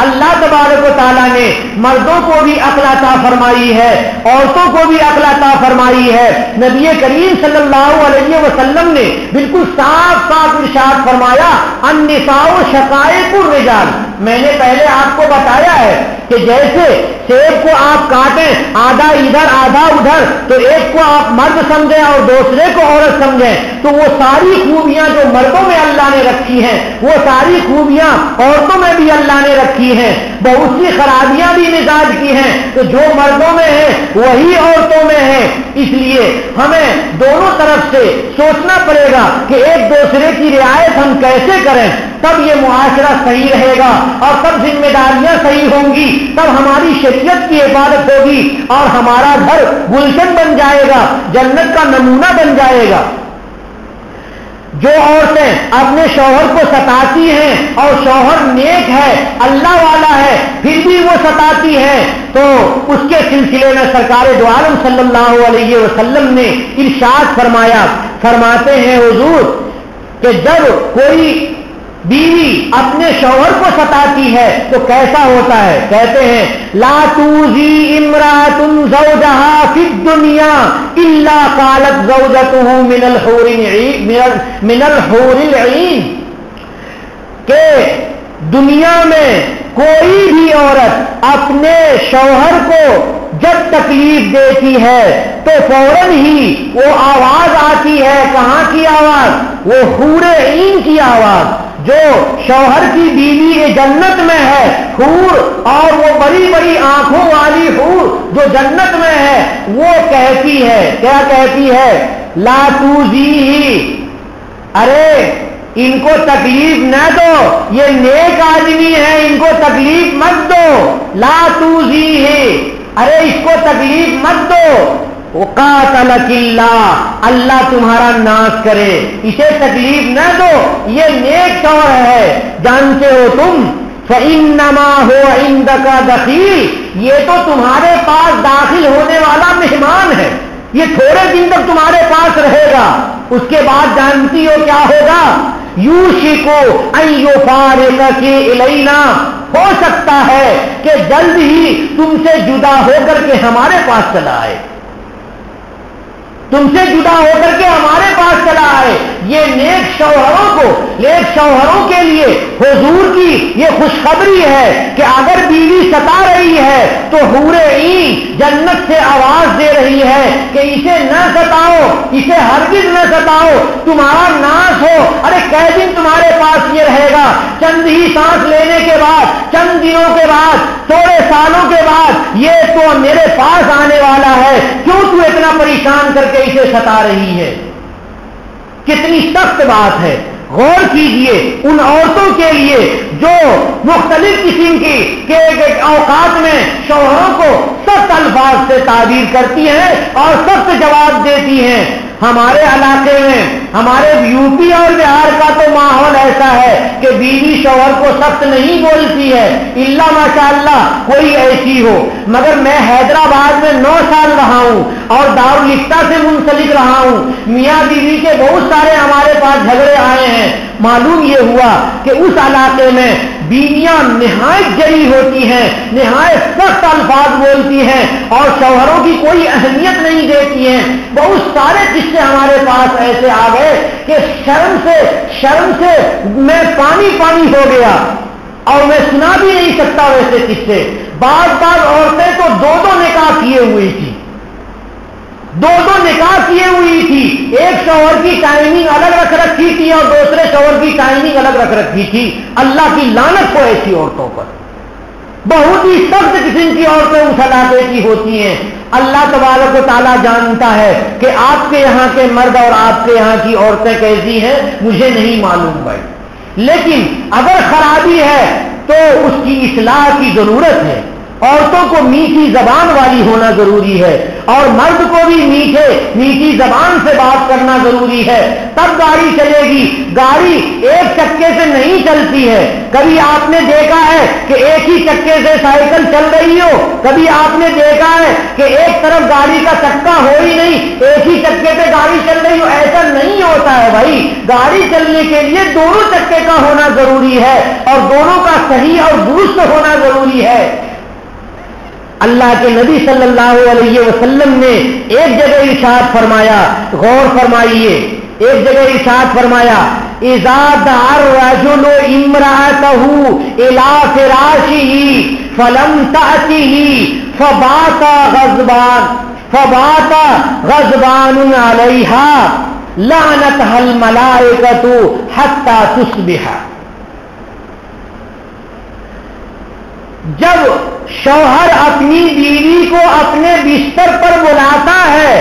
اللہ تبارک و تعالیٰ نے مردوں کو بھی عقل عطا فرمائی ہے، عورتوں کو بھی عقل عطا فرمائی ہے۔ نبی کریم صلی اللہ علیہ وسلم نے بالکل صاف صاف ارشاد فرمایا، النساء شقائق الرجال۔ میں نے پہلے آپ کو بتایا ہے کہ جیسے سیب کو آپ کاٹیں آدھا ادھر آدھا ادھر تو ایک کو آپ مرد سمجھیں اور دوسرے کو عورت سمجھیں، تو وہ ساری خوبیاں جو مردوں میں اللہ نے رکھی ہیں وہ ساری خوبیاں عورتوں میں بھی اللہ نے رکھی ہیں۔ بہت سی خرابیاں بھی مزاج کی ہیں تو جو مردوں میں ہیں وہی عورتوں میں ہیں۔ اس لیے ہمیں دونوں طرف سے سوچنا پڑے گا کہ ایک دوسرے کی رعایت ہم کیسے کریں، تب یہ معاشرہ صحیح رہے گا اور تب ذمہ داریاں صحیح ہوں گی، تب ہماری شریعت کی حفاظت ہوگی اور ہمارا گھر گلشن بن جائے گا، جنت کا نمونہ بن جائے گا۔ جو عورتیں اپنے شوہر کو ستاتی ہیں اور شوہر نیک ہے اللہ والا ہے پھر بھی وہ ستاتی ہے، تو اس کے سلسلے میں سرکار دو عالم صلی اللہ علیہ وسلم نے ارشاد فرمایا، فرماتے ہیں حضور کہ جب کوئی بیوی اپنے شوہر کو ستاتی ہے تو کیسا ہوتا ہے؟ کہتے ہیں لا توزی امرأۃ زوجها فی الدنیا الا قالت زوجته من الحور العین، کہ دنیا میں کوئی بھی عورت اپنے شوہر کو جب تکلیف دیتی ہے تو فوراً ہی وہ آواز آتی ہے، کہاں کی آواز؟ وہ حور عین کی آواز۔ جو شوہر کی بیوی جنت میں ہے حور، اور وہ بڑی بڑی آنکھوں والی حور جو جنت میں ہے، وہ کہتی ہے، کیا کہتی ہے؟ لا توزیہ، ارے ان کو تکلیف نہ دو، یہ نیک آدمی ہے، ان کو تکلیف مت دو۔ لا توزیہ، ارے اس کو تکلیف مت دو۔ وقاتلک اللہ، اللہ تمہارا ناش کرے، اسے تکلیف نہ دو، یہ نیک شوہر ہے۔ جانتے ہو تم فإنما هو عندك دخیل، یہ تو تمہارے پاس داخل ہونے والا مہمان ہے، یہ تھوڑے دن تک تمہارے پاس رہے گا، اس کے بعد جانتی ہو کیا ہوگا؟ یوشک ان یفارقک الینا، ہو سکتا ہے کہ جلد ہی تم سے جدا ہو کر کے ہمارے پاس چلا آئے۔ تم سے جدا ہو کر کے ہمارے پاس چلا آئے. یہ نیک شوہروں کے لیے حضور کی یہ خوشخبری ہے کہ اگر بیوی ستا رہی ہے تو حور عین جنت سے آواز دے رہی ہے کہ اسے نہ ستاؤ، اسے ہرگز نہ ستاؤ، تمہارا ناش ہو. ارے کئی دن تمہارے پاس یہ رہے گا؟ چند ہی سانس لینے کے بعد، چند دنوں کے بعد، تھوڑے سالوں کے بعد یہ تو میرے پاس آنے والا ہے. کیوں تو اتنا پریشان کر کے اسے ستا رہی ہے؟ کتنی سخت بات ہے. غور کیجئے ان عورتوں کے لیے جو مختلف قسم کے اوقات میں شوہروں کو سخت الفاظ سے تعبیر کرتی ہیں اور سخت جواب دیتی ہیں. ہمارے علاقے میں، ہمارے یو پی اور بہار کا تو ماحول ایسا ہے کہ بیوی شوہر کو سخت نہیں بولتی ہے الا ماشاءاللہ کوئی ایسی ہو. مگر میں حیدرآباد میں 9 سال رہا ہوں اور دارالفتہ سے منسلک رہا ہوں. میاں بیوی کے بہت سارے ہمارے پاس جھگڑے آئے ہیں. معلوم یہ ہوا کہ اس علاقے میں بیویاں نہایت جری ہوتی ہیں، نہایت سخت الفاظ بولتی ہیں اور شوہروں کی کوئی اہمیت نہیں دیتی ہیں. بہت سارے قصے ہمارے پاس ایسے آ گئے کہ شرم سے میں پانی ہو گیا اور میں سنا بھی نہیں سکتا ویسے قصے. بعض عورتیں تو 2 نکاح کیے ہوئی تھی، 2 نکاح کیے ہوئی تھی. ایک شوہر کی ٹائمنگ الگ رکھ رکھی تھی اور دوسرے شوہر کی ٹائمنگ الگ رکھ رکھی تھی. اللہ کی لعنت ہو ایسی عورتوں پر. بہت ہی سخت قسم کی عورتیں اس علاقے کی ہوتی ہیں. اللہ تبارک و تعالیٰ جانتا ہے کہ آپ کے یہاں کے مرد اور آپ کے یہاں کی عورتیں کیسی ہیں، مجھے نہیں معلوم بھائی. لیکن اگر خرابی ہے تو اس کی اصلاح کی ضرورت ہے. عورتوں کو میٹھی زبان والی ہونا ضروری ہے اور مرد کو بھی میٹھی زبان سے بات کرنا ضروری ہے. تب گاڑی چلے گی. گاڑی ایک چکے سے نہیں چلتی ہے. کبھی آپ نے دیکھا ہے کہ ایک ہی چکے سے سائیکل چل رہی ہو، کبھی آپ نے دیکھا ہے کہ ایک طرف گاڑی کا چکا ہو ہی نہیں، ایک ہی چکے سے گاڑی چل رہی ہو. ایسا نہیں ہوتا ہے بھائی. گاڑی چلنے کے لیے دونوں چکے کا ہونا ضروری ہے اور دونوں کا صحیح اور درست ہونا ضروری ہے. اللہ کے نبی صلی اللہ علیہ وسلم نے ایک جگہ ارشاد فرمایا، غور فرمائیے، ایک جگہ ارشاد فرمایا اذا دعا الرجل امرأته الى فراشه فلم تأته فبات غضبان عليها لعنتها الملائكة حتى تصبح. جب شوہر اپنی بیوی کو اپنے بستر پر بلاتا ہے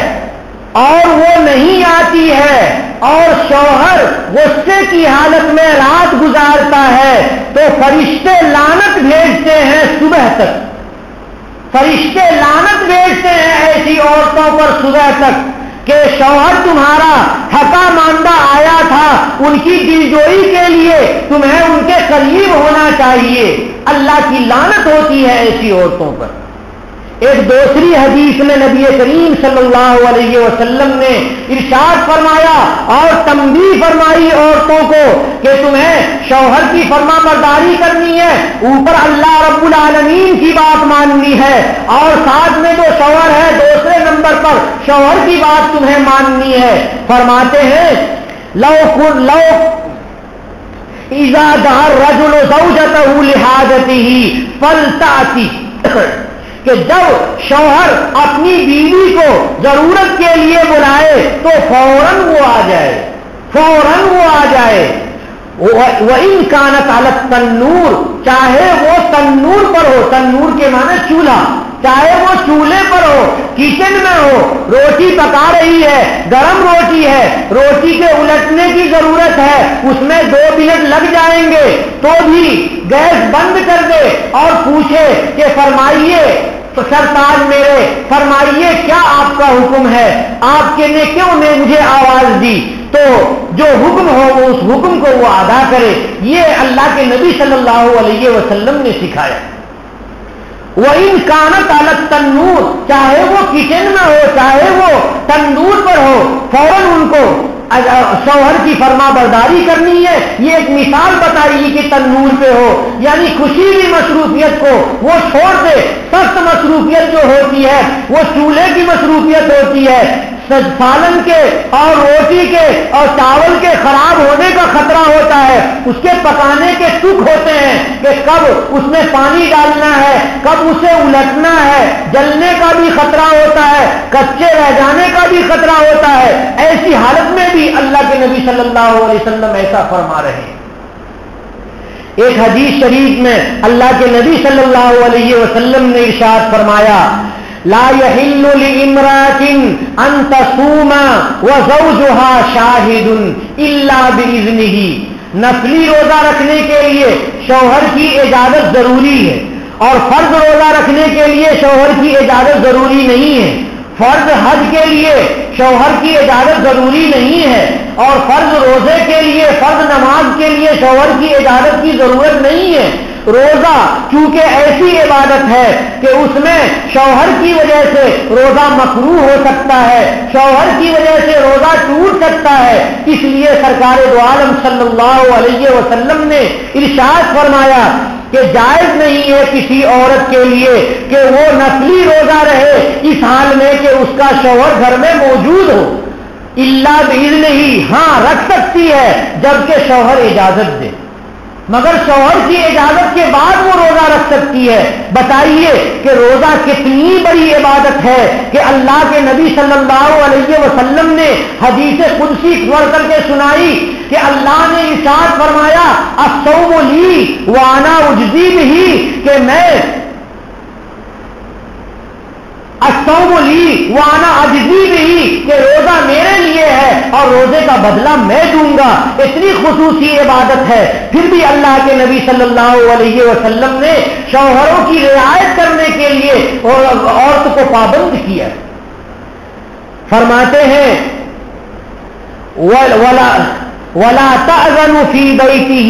اور وہ نہیں آتی ہے اور شوہر غصے کی حالت میں رات گزارتا ہے تو فرشتے لعنت بھیجتے ہیں صبح تک. فرشتے لعنت بھیجتے ہیں ایسی عورتوں پر صبح تک کہ شوہر تمہارا تھکا ماندہ آیا تھا، ان کی دلجوئی کے لیے تمہیں ان کے قریب ہونا چاہیے. اللہ کی لعنت ہوتی ہے ایسی عورتوں پر. ایک دوسری حدیث میں نبی کریم صلی اللہ علیہ وسلم نے ارشاد فرمایا اور تنبیہ فرمائی عورتوں کو کہ تمہیں شوہر کی فرما برداری کرنی ہے، اوپر اللہ رب العالمین کی بات ماننی ہے اور ساتھ میں جو شوہر ہے دوسرے نمبر پر شوہر کی بات تمہیں ماننی ہے. فرماتے ہیں لو اذا دعا الرجل زوجته لحاجته فلتأتی کہ جب شوہر اپنی بیوی کو ضرورت کے لیے بلائے تو فوراً وہ آ جائے، فوراً وہ آ جائے. وَإِن كَانَتْ عَلَى التَّنُّورِ چاہے وہ تنور پر ہو، تنور کے معنی چولہا، چاہے وہ چولہے پر ہو، کچن میں ہو، روٹی پکا رہی ہے، گرم روٹی ہے، روٹی کے الٹنے کی ضرورت ہے، اس میں 2 منٹ لگ جائیں گے تو بھی گیس بند کر دے اور پوچھے کہ فرمائیے تو سرتاج میرے، فرمائیے کیا آپ کا حکم ہے، آپ کے نے کیوں نے مجھے آواز دی، تو جو حکم ہو وہ اس حکم کو وہ ادا کرے. یہ اللہ کے نبی صلی اللہ علیہ وسلم نے سکھایا. وَإِن كَانَتْ عَلَى التَّنُّورِ چاہے وہ کچن میں ہو چاہے وہ تندور پر ہو، فوراً ان کو شوہر کی فرما برداری کرنی ہے. یہ ایک مثال بتائی کہ تنور پہ ہو، یعنی خوشی کی مصروفیت کو وہ چھوڑ دے. سخت مصروفیت جو ہوتی ہے وہ چولہے کی مصروفیت ہوتی ہے. سالن کے اور روٹی کے اور چاول کے خراب ہونے کا خطرہ ہوتا ہے، اس کے پکانے کے ٹک ہوتے ہیں کہ کب اس میں پانی ڈالنا ہے، کب اسے الٹنا ہے، جلنے کا بھی خطرہ ہوتا ہے، کچے رہ جانے کا بھی خطرہ ہوتا ہے۔ ایسی حالت میں بھی اللہ کے نبی صلی اللہ علیہ وسلم ایسا فرما رہے ہیں۔ ایک حدیث شریف میں اللہ کے نبی صلی اللہ علیہ وسلم نے ارشاد فرمایا، لا يحل لامرأة ان تصوم وزوجها شاهد الا باذنه۔ نفلی روزہ رکھنے کے لیے شوہر کی اجازت ضروری ہے، اور فرض روزہ رکھنے کے لیے شوہر کی اجازت ضروری نہیں ہے۔ فرض حج کے لیے شوہر کی اجازت ضروری نہیں ہے، اور فرض روزے کے لیے، فرض نماز کے لیے شوہر کی اجازت کی ضرورت نہیں ہے۔ روزہ چونکہ ایسی عبادت ہے کہ اس میں شوہر کی وجہ سے روزہ مکروہ ہو سکتا ہے، شوہر کی وجہ سے روزہ ٹوٹ سکتا ہے، اس لیے سرکار دو عالم صلی اللہ علیہ وسلم نے ارشاد فرمایا کہ جائز نہیں ہے کسی عورت کے لیے کہ وہ نفلی روزہ رہے اس حال میں کہ اس کا شوہر گھر میں موجود ہو، الا باذنہ ہی، ہاں رکھ سکتی ہے جبکہ شوہر اجازت دے، مگر شوہر کی اجازت کے بعد وہ روزہ رکھ سکتی ہے۔ بتائیے کہ روزہ کتنی بڑی عبادت ہے کہ اللہ کے نبی صلی اللہ علیہ وسلم نے حدیث قدسی پڑھ کر کے سنائی کہ اللہ نے ارشاد فرمایا، الصوم لی وانا اجزی بہ، کہ میں الصوم لی وانا اجزی بہ، کہ روزہ میرے لیے ہے اور روزے کا بدلہ میں دوں گا۔ اتنی خصوصی عبادت ہے، پھر بھی اللہ کے نبی صلی اللہ علیہ وسلم نے شوہروں کی رعایت کرنے کے لیے عورت کو پابند کیا۔ فرماتے ہیں وَلَا تَأْذَنُ فِي بَيْتِهِ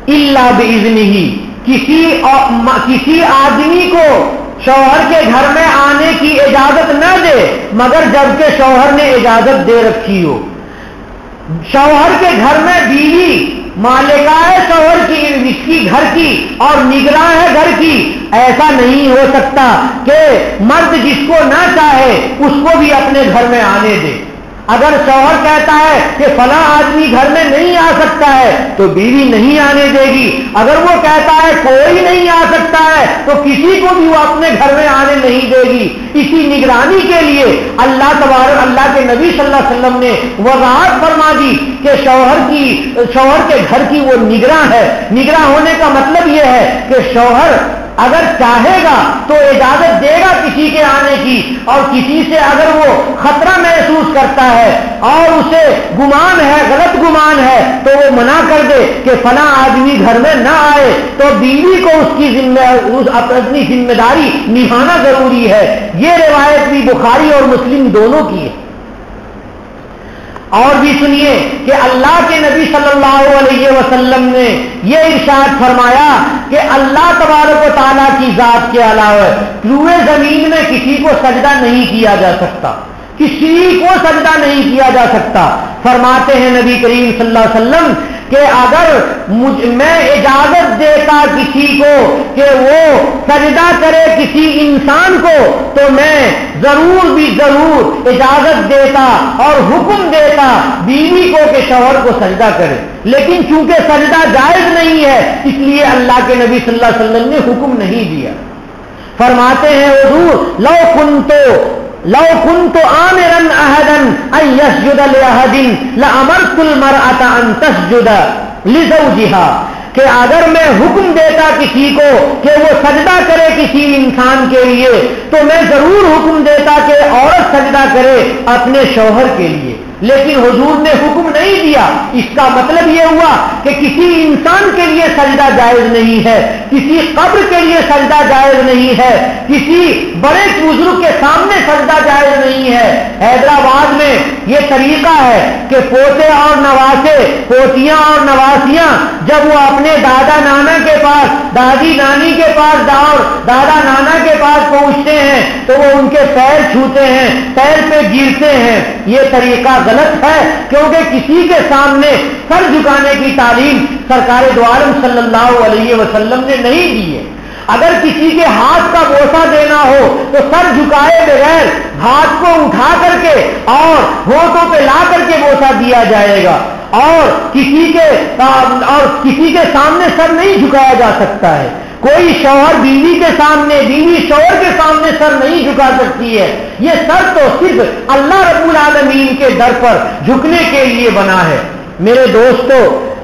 إِلَّا بِإِذْنِهِ، کسی آدمی کو شوہر کے گھر میں آنے کی اجازت نہ دے مگر جبکہ شوہر نے اجازت دے رکھی ہو۔ شوہر کے گھر میں بیوی مالکہ ہے شوہر کی، اس کی گھر کی اور نگراں ہے گھر کی، ایسا نہیں ہو سکتا کہ مرد جس کو نہ چاہے اس کو بھی اپنے گھر میں آنے دے۔ اگر شوہر کہتا ہے کہ فلاں آدمی گھر میں نہیں آ سکتا ہے تو بیوی نہیں آنے دے گی، اگر وہ کہتا ہے کوئی نہیں آ سکتا ہے تو کسی کو بھی وہ اپنے گھر میں آنے نہیں دے گی۔ اسی نگرانی کے لیے اللہ تبارک اللہ کے نبی صلی اللہ علیہ وسلم نے وضاحت فرما دی کہ شوہر کے گھر کی وہ نگراں ہے۔ نگراں ہونے کا مطلب یہ ہے کہ شوہر اگر چاہے گا تو اجازت دے گا کسی کے آنے کی، اور کسی سے اگر وہ خطرہ محسوس کرتا ہے اور اسے گمان ہے، غلط گمان ہے، تو وہ منع کر دے کہ فلاں آدمی گھر میں نہ آئے، تو بیوی کو اپنی ذمہ داری نبھانا ضروری ہے۔ یہ روایت بھی بخاری اور مسلم دونوں کی ہے۔ اور بھی سنیے کہ اللہ کے نبی صلی اللہ علیہ وسلم نے یہ ارشاد فرمایا کہ اللہ تبارک و تعالیٰ کی ذات کے علاوہ روئے زمین میں کسی کو سجدہ نہیں کیا جا سکتا، کسی کو سجدہ نہیں کیا جا سکتا۔ فرماتے ہیں نبی کریم صلی اللہ علیہ وسلم کہ اگر میں اجازت دیتا کسی کو کہ وہ سجدہ کرے کسی انسان کو تو میں ضرور بھی ضرور اجازت دیتا اور حکم دیتا بیوی کو کہ شوہر کو سجدہ کرے، لیکن چونکہ سجدہ جائز نہیں ہے اس لیے اللہ کے نبی صلی اللہ علیہ وسلم نے حکم نہیں دیا۔ فرماتے ہیں حضور لو كنت آمرا احدا ان يسجد لاحد لامرت المرأة ان تسجد لزوجها، کہ اگر میں حکم دیتا کسی کو کہ وہ سجدہ کرے کسی انسان کے لیے تو میں ضرور حکم دیتا کہ عورت سجدہ کرے اپنے شوہر کے لیے، لیکن حضور نے حکم نہیں دیا۔ اس کا مطلب یہ ہوا کہ کسی انسان کے لیے سجدہ جائز نہیں ہے، کسی قبر کے لیے سجدہ جائز نہیں ہے، کسی بڑے بزرگ کے سامنے سجدہ جائز نہیں ہے۔ حیدرآباد میں یہ طریقہ ہے کہ پوتے اور نواسے، پوتیاں اور نواسیاں جب وہ اپنے دادا نانا کے پاس، دادی نانی کے پاس اور دادا نانا کے پاس پہنچتے ہیں تو وہ ان کے پیر چھوتے ہیں، پیر پہ گرتے ہیں۔ یہ طریقہ غلط ہے کیونکہ کسی کے سامنے سر جھکانے کی تعلیم سرکار دو عالم صلی اللہ علیہ وسلم نے نہیں دی ہے۔ اگر کسی کے ہاتھ کا بوسہ دینا ہو تو سر جھکائے بغیر ہاتھ کو اٹھا کر کے اور ہونٹوں پہ لا کر کے بوسہ دیا جائے گا، اور کسی کے سامنے سر نہیں جھکایا جا سکتا ہے۔ کوئی شوہر بیوی کے سامنے، بیوی شوہر کے سامنے سر نہیں جھکا سکتی ہے۔ یہ سر تو صرف اللہ رب العالمین کے در پر جھکنے کے لیے بنا ہے۔ میرے دوستو،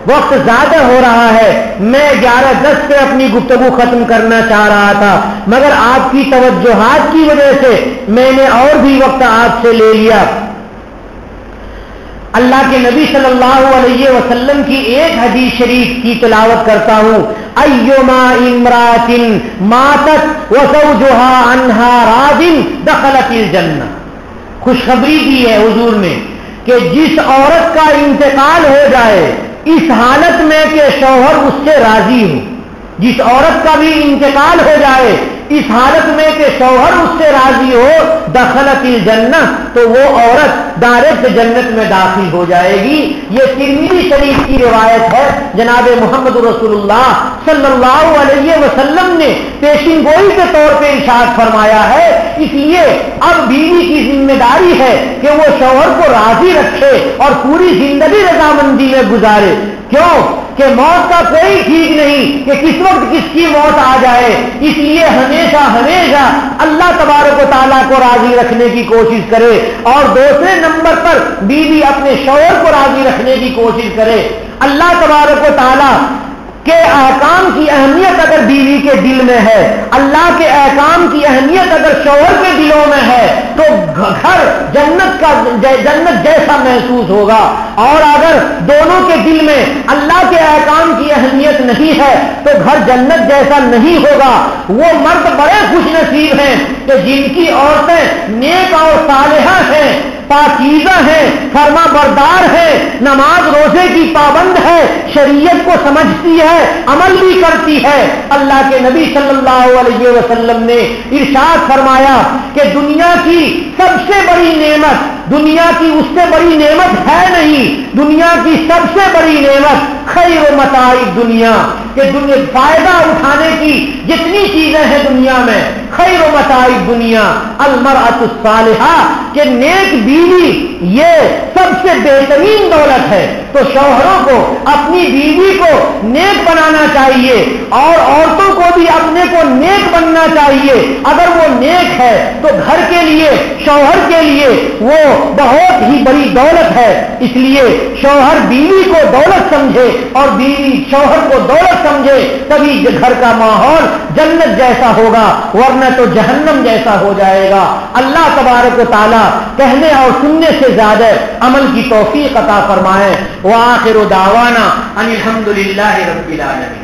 وقت زیادہ ہو رہا ہے، میں 11:10 پہ اپنی گفتگو ختم کرنا چاہ رہا تھا، مگر آپ کی توجہات کی وجہ سے میں نے اور بھی وقت آپ سے لے لیا۔ اللہ کے نبی صلی اللہ علیہ وسلم کی ایک حدیث شریف کی تلاوت کرتا ہوں۔ ایما امرات ماتت وزوجها عنها راض دخلت الجنہ۔ خوشخبری دی ہے حضور نے کہ جس عورت کا انتقال ہو جائے اس حالت میں کہ شوہر اس سے راضی ہو، جس عورت کا بھی انتقال ہو جائے اس حالت میں کہ شوہر اس سے راضی ہو، دخلت الجنہ، تو وہ عورت ڈائریکٹ جنت میں داخل ہو جائے گی۔ یہ ترمذی شریف کی روایت ہے۔ جناب محمد رسول اللہ صلی اللہ علیہ وسلم نے پیشین گوئی کے طور پہ ارشاد فرمایا ہے، اس لیے اب بیوی کی ذمہ داری ہے کہ وہ شوہر کو راضی رکھے اور پوری زندگی رضامندی میں گزارے۔ کیوں کہ موت کا کوئی ٹھیک نہیں کہ کس وقت کس کی موت آ جائے، اس لیے ہمیشہ اللہ تبارک و تعالیٰ کو راضی رکھنے کی کوشش کرے، اور دوسرے نمبر پر بیوی اپنے شوہر کو راضی رکھنے کی کوشش کرے۔ اللہ تبارک و تعالیٰ کے احکام کی اہمیت اگر بیوی کے دل میں ہے، اللہ کے احکام کی اہمیت اگر شوہر کے دلوں میں ہے تو گھر جنت جیسا محسوس ہوگا، اور اگر دونوں کے دل میں اللہ کے احکام کی اہمیت نہیں ہے تو گھر جنت جیسا نہیں ہوگا۔ وہ مرد بڑے خوش نصیب ہیں کہ جن کی عورتیں نیک اور صالحہ ہیں، پاکیزہ ہیں، فرما بردار ہے، نماز روزے کی پابند ہے، شریعت کو سمجھتی ہے، عمل بھی کرتی ہے۔ اللہ کے نبی صلی اللہ علیہ وسلم نے ارشاد فرمایا کہ دنیا کی سب سے بڑی نعمت، دنیا کی اس سے بڑی نعمت ہے نہیں، دنیا کی سب سے بڑی نعمت خیر متاع دنیا، کہ فائدہ اٹھانے کی جتنی چیزیں ہیں دنیا میں، خیر متاع دنیا المرأۃ الصالحہ، کہ نیک بیوی یہ سب سے بہترین دولت ہے۔ تو شوہروں کو اپنی بیوی کو نیک بنانا چاہیے، اور عورتوں کو بھی اپنے کو نیک بننا چاہیے۔ اگر وہ نیک ہے تو گھر کے لیے، شوہر کے لیے وہ بہت ہی بڑی دولت ہے۔ اس لیے شوہر بیوی کو دولت سمجھے اور بیوی شوہر کو دولت سمجھے، تبھی گھر کا ماحول جنت جیسا ہوگا، ورنہ تو جہنم جیسا ہو جائے گا۔ اللہ تبارک و تعالیٰ کہنے اور سننے سے زیادہ عمل کی توفیق عطا فرمائے۔ وآخر دعوانا ان الحمد للہ رب العالمین۔